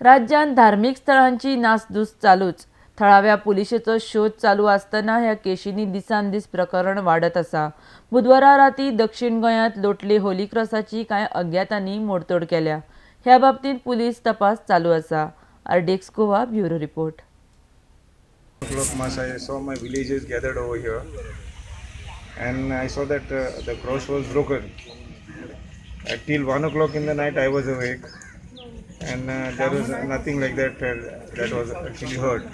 राज्यात धार्मिक स्थळांची नासधूस चालूच. थळाव्या पुलिशेचो शोध चालू आसतना ह्या केशींनी दिसान दीस प्रकरण वाडत आसा. बुधवारा राती दक्षिण गोंयांत लोटली होली क्रॉसाची कांय अज्ञातांनी मोडतोड केल्या. ह्या बाबतींत पुलीस तपास चालू आसा. RDX Goa bureau report. O'clock mass, I saw my villagers gathered over here, and I saw that the cross was broken. Till 1 o'clock in the night, I was awake, and there was nothing like that that was actually heard.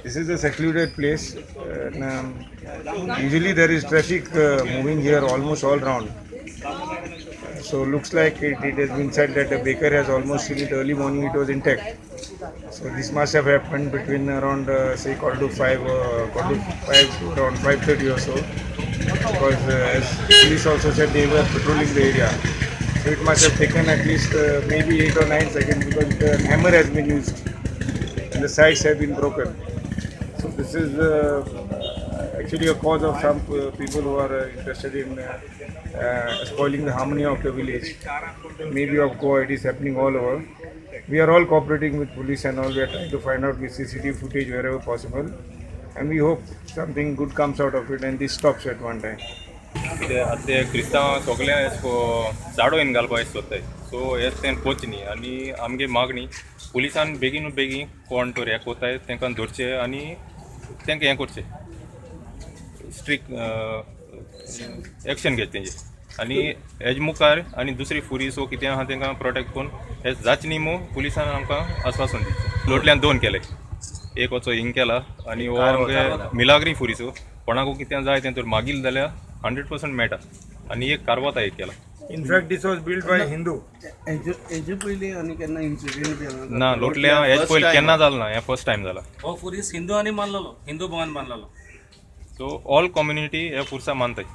This is a secluded place, and usually there is traffic moving here almost all round. So looks like it has been said that the baker has almost seen it early morning. It was intact. So this must have happened between around say quarter to 5 to around 5:30 or so, because as police also said they were patrolling the area. So it must have taken at least maybe 8 or 9 seconds, because the hammer has been used and the sides have been broken. So this is actually a cause of some people who are interested in spoiling the harmony of the village. Maybe of Goa, it is happening all over. We are all cooperating with police and all. We are trying to find out with CCTV footage wherever possible, and we hope something good comes out of it and this stops at one time. ते क्रिस्तांव सगळे झाडो येवन घालपाक सोदताय. सो हेच तें पोच न्ही, आनी आमगे मागणी पुलिसान बेगीन कोण तर हें कोताय तांकां धरचें आनी तांकां हें करचें, स्ट्रिक्ट एक्शन घेतलें तेंचेर. आनी हेज मुखार आनी दुसरी फुरी सो कितें आहा तांकां प्रोटेक्ट करून हें जाचें न्ही मो पुलिसान आमकां आस्वासन दिवचें. लोटल्यान 2 केले, एक वचो हिंग केला आनी हो आमगे मिलाग्री फुरीचो. कोणाकू कितें जाय तें तर मागील जाल्यार 100% मेळटा. आनी एक कारवाता एक केला. In fact, this was built by Hindu. हेजे पयलीं आनी केन्ना इन्सिडेंट जाला ना, लोटल्या हेज पयलीं केन्ना जालें ना, हें फर्स्ट टायम जाला. हो फुरीस हिंदू आणि मानलेलो, हिंदू भवन बांधलेलो. सो ऑल कम्युनिटी हे पुरसा मानताय.